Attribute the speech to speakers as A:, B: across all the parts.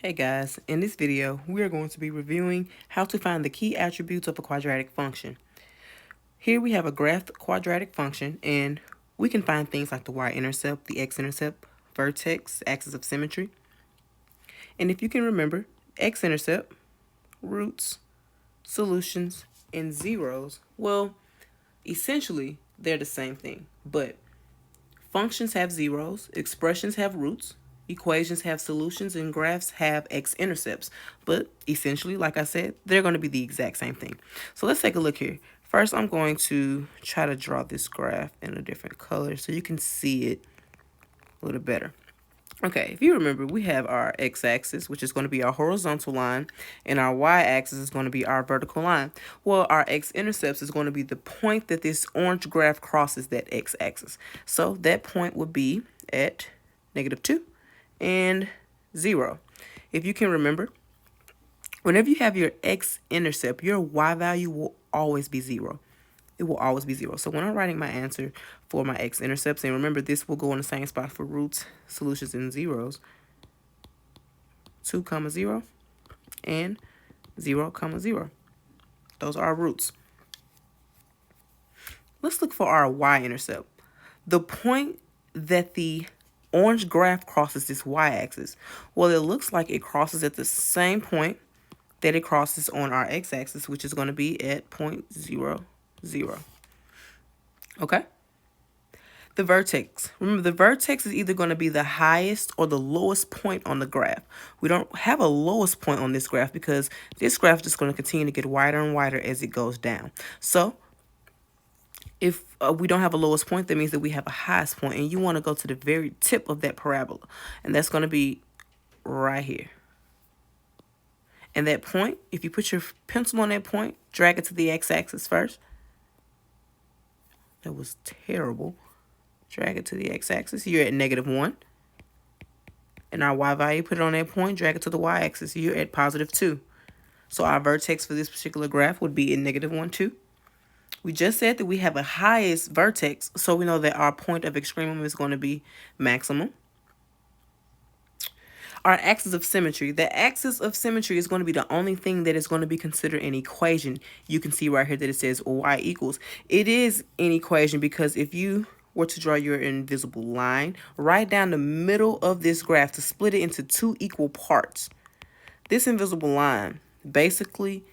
A: Hey guys, in this video, we are going to be reviewing how to find the key attributes of a quadratic function. Here we have a graphed quadratic function, and we can find things like the y-intercept, the x-intercept, vertex, axis of symmetry. And if you can remember, x-intercept, roots, solutions, and zeros, well, essentially, they're the same thing, but functions have zeros, expressions have roots, equations have solutions, and graphs have x-intercepts. But essentially, like I said, they're going to be the exact same thing. So let's take a look here. First, I'm going to try to draw this graph in a different color so you can see it a little better. Okay, if you remember, we have our x-axis, which is going to be our horizontal line, and our y-axis is going to be our vertical line. Well, our x-intercepts is going to be the point that this orange graph crosses that x-axis. So that point would be at -2 and 0. If you can remember, whenever you have your x-intercept, your y value will always be 0. It will always be 0. So when I'm writing my answer for my x-intercepts, and remember this will go in the same spot for roots, solutions, and zeros, 2, 0, and 0, 0. Those are our roots. Let's look for our y-intercept. The point that the orange graph crosses this y-axis, well, it looks like it crosses at the same point that it crosses on our x-axis, which is going to be at 0.00. Okay? The vertex. Remember, the vertex is either going to be the highest or the lowest point on the graph. We don't have a lowest point on this graph because this graph is just going to continue to get wider and wider as it goes down. So if we don't have a lowest point, that means that we have a highest point, and you want to go to the very tip of that parabola, and that's going to be right here. And that point, if you put your pencil on that point, drag it to the x-axis first. That was terrible. Drag it to the x-axis. You're at -1. And our y value, put it on that point, drag it to the y-axis. You're at +2. So our vertex for this particular graph would be in -1, 2. We just said that we have a highest vertex, so we know that our point of extremum is going to be maximum. Our axis of symmetry. The axis of symmetry is going to be the only thing that is going to be considered an equation. You can see right here that it says y equals. It is an equation because if you were to draw your invisible line right down the middle of this graph to split it into 2 equal parts, this invisible line basically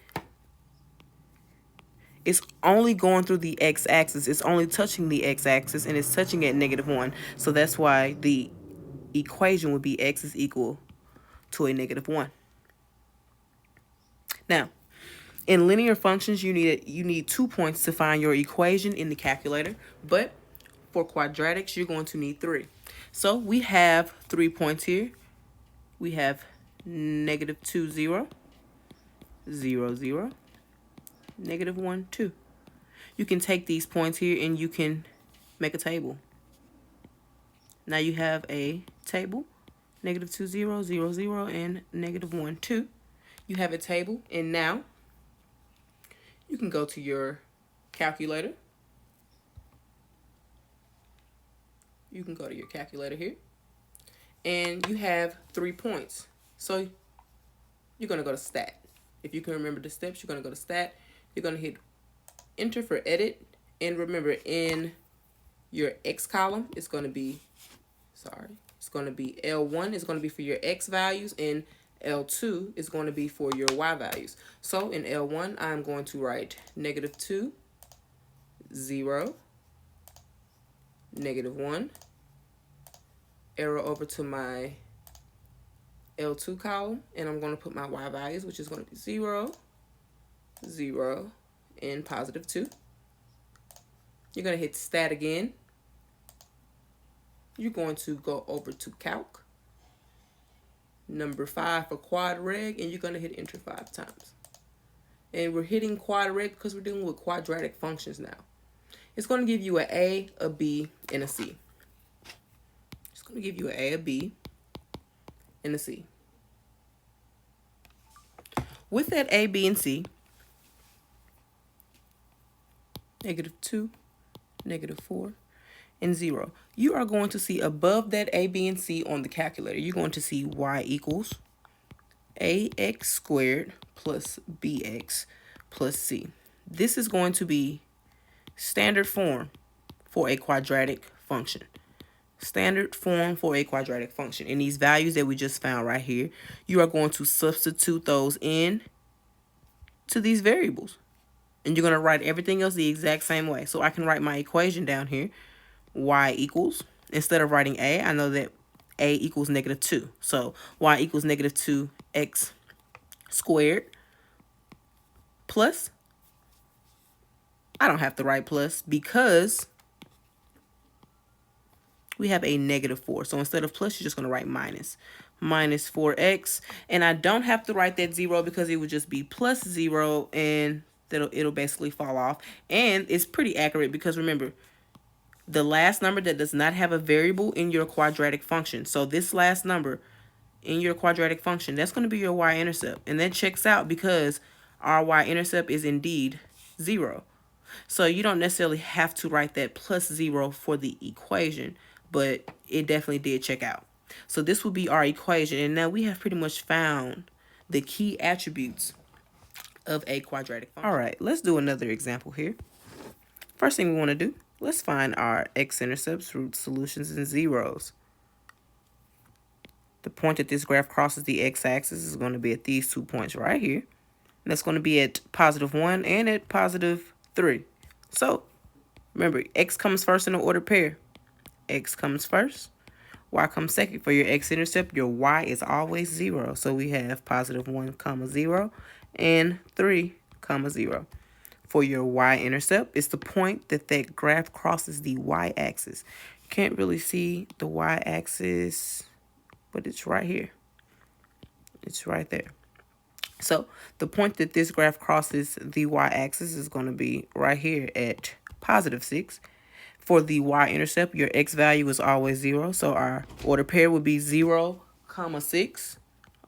A: is only going through the x-axis. It's only touching the x-axis, and it's touching at -1. So that's why the equation would be x is equal to a -1. Now, in linear functions, you need 2 points to find your equation in the calculator, but for quadratics, you're going to need 3. So we have 3 points here. We have -2, 0, 0, 0, -1, 2. You can take these points here and you can make a table. Now you have a table, -2, 0, 0, 0, and -1, 2. You have a table, and now you can go to your calculator. You can go to your calculator here, and you have 3 points. So you're going to go to stat. If you can remember the steps, you're going to go to stat. You're going to hit enter for edit, and remember in your x column, it's going to be, it's going to be L1 is going to be for your x values, and L2 is going to be for your y values. So in L1, I'm going to write -2, 0, -1, arrow over to my L2 column, and I'm going to put my y values, which is going to be 0, 0, and +2. You're going to hit stat again. You're going to go over to calc, number 5 for quadratic, and you're going to hit enter 5 times. And we're hitting quadratic because we're dealing with quadratic functions now. It's going to give you an A, a B, and a C. It's going to give you an A, a B, and a C. With that A, B, and C, -2, -4, and 0, you are going to see above that A, B, and C on the calculator, you're going to see y equals ax squared plus bx plus c. This is going to be standard form for a quadratic function. Standard form for a quadratic function. And these values that we just found right here, you are going to substitute those in to these variables. And you're going to write everything else the exact same way. So I can write my equation down here. Y equals, instead of writing a, I know that a equals -2. So y equals -2x squared plus, I don't have to write plus because we have a -4. So instead of plus, you're just going to write minus. Minus 4x. And I don't have to write that 0 because it would just be plus 0 and it'll basically fall off. And it's pretty accurate because remember, the last number that does not have a variable in your quadratic function. So this last number in your quadratic function, that's going to be your y-intercept. And that checks out because our y-intercept is indeed 0. So you don't necessarily have to write that plus 0 for the equation, but it definitely did check out. So this will be our equation, and now we have pretty much found the key attributes of a quadratic function. All right, let's do another example here. First thing we want to do, let's find our x-intercepts, roots, solutions, and zeros. The point that this graph crosses the x-axis is going to be at these 2 points right here. And that's going to be at +1 and at +3. So remember, x comes first in the ordered pair. X comes first, y comes second. For your x-intercept, your y is always 0. So we have +1, 0 and 3, 0. For your y-intercept, it's the point that graph crosses the y-axis. You can't really see the y-axis, but it's right here. It's right there. So the point that this graph crosses the y-axis is going to be right here at +6. For the y-intercept, your x value is always 0. So our order pair would be 0, 6.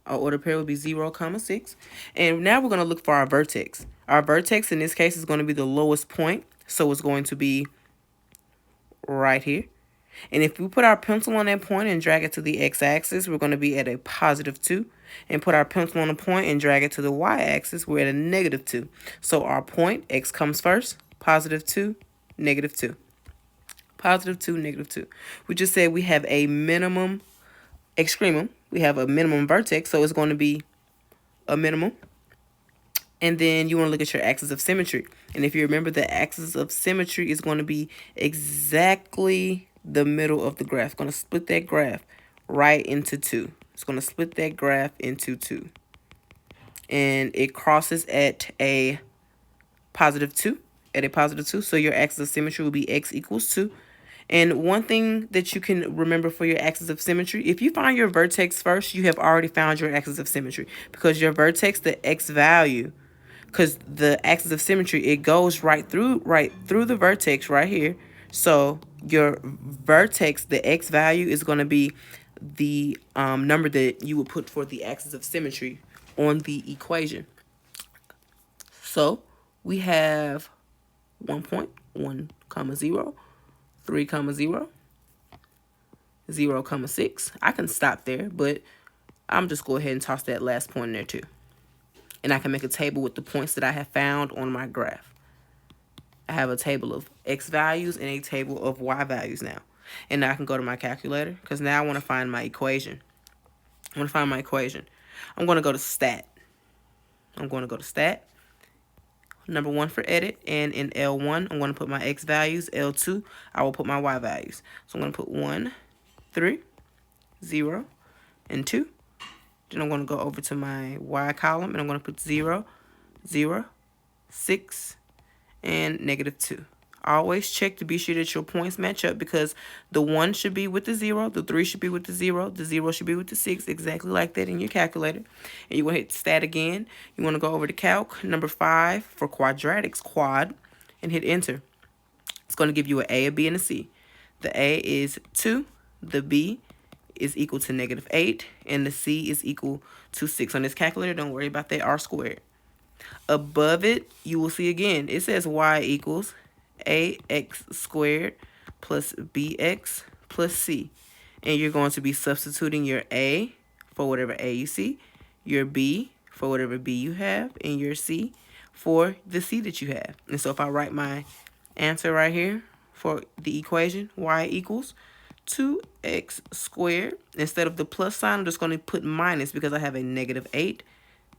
A: Our order pair would be 0, 6. And now we're going to look for our vertex. Our vertex in this case is going to be the lowest point. So it's going to be right here. And if we put our pencil on that point and drag it to the x-axis, we're going to be at a +2. And put our pencil on the point and drag it to the y-axis, we're at a -2. So our point, x comes first, +2, -2. +2, -2. We just said we have a minimum extremum. We have a minimum vertex, so it's going to be a minimum. And then you want to look at your axis of symmetry. And if you remember, the axis of symmetry is going to be exactly the middle of the graph. It's going to split that graph right into 2. It's going to split that graph into 2. And it crosses at a +2. At a +2. So your axis of symmetry will be x equals 2. And one thing that you can remember for your axis of symmetry, if you find your vertex first, you have already found your axis of symmetry. Because your vertex, the x value, because the axis of symmetry, it goes right through the vertex right here. So your vertex, the x value, is going to be the number that you would put for the axis of symmetry on the equation. So we have 1 point, 1, 0, 3, 0, 0, 6. I can stop there, but I'm just go ahead and toss that last point in there too. And I can make a table with the points that I have found on my graph. I have a table of x values and a table of y values now. And now I can go to my calculator because now I want to find my equation. I want to find my equation. I'm going to go to stat. Number 1 for edit, and in L1, I'm going to put my x values. L2, I will put my y values. So I'm going to put 1, 3, 0, and 2. Then I'm going to go over to my y column, and I'm going to put 0, 0, 6, and -2. Always check to be sure that your points match up because the 1 should be with the 0, the 3 should be with the 0 should be with the 6, exactly like that in your calculator. And you want to hit stat again. You want to go over to calc, number 5 for quadratics, quad, and hit enter. It's going to give you an A, a B, and a C. The A is 2, the B is equal to -8, and the C is equal to 6. On this calculator, don't worry about that, R squared. Above it, you will see again, it says y equals ax squared plus bx plus c. And you're going to be substituting your a for whatever a you see, your B for whatever B you have, and your C for the C that you have. And so if I write my answer right here for the equation, y equals 2x squared, instead of the plus sign, I'm just going to put minus because I have a -8,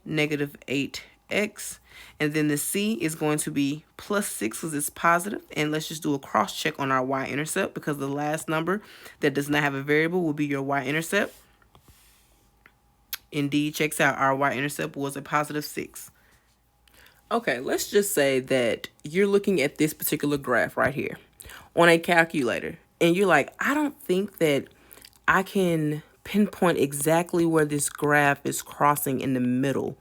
A: -8x. And then the C is going to be +6 because it's positive. And let's just do a cross check on our y-intercept, because the last number that does not have a variable will be your y-intercept. Indeed, checks out. Our y-intercept was a +6. Okay, let's just say that you're looking at this particular graph right here on a calculator, and you're like, I don't think that I can pinpoint exactly where this graph is crossing in the middle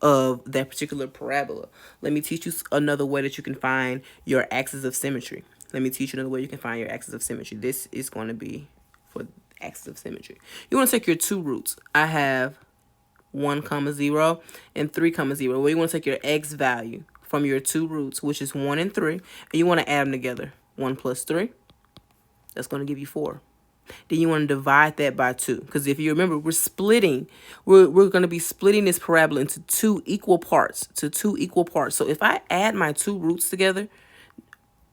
A: of that particular parabola. Let me teach you another way that you can find your axis of symmetry. Let me teach you another way you can find your axis of symmetry. This is going to be for axis of symmetry. You want to take your two roots. I have 1, 0 and 3, 0. Well, you want to take your x value from your two roots, which is 1 and 3, and you want to add them together. 1 plus 3, that's going to give you 4. Then you want to divide that by 2, because if you remember, we're going to be splitting this parabola into two equal parts, So if I add my two roots together,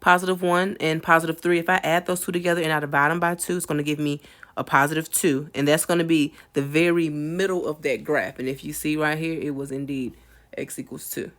A: +1 and +3, if I add those two together and I divide them by 2, it's going to give me a +2, and that's going to be the very middle of that graph. And if you see right here, it was indeed x equals 2.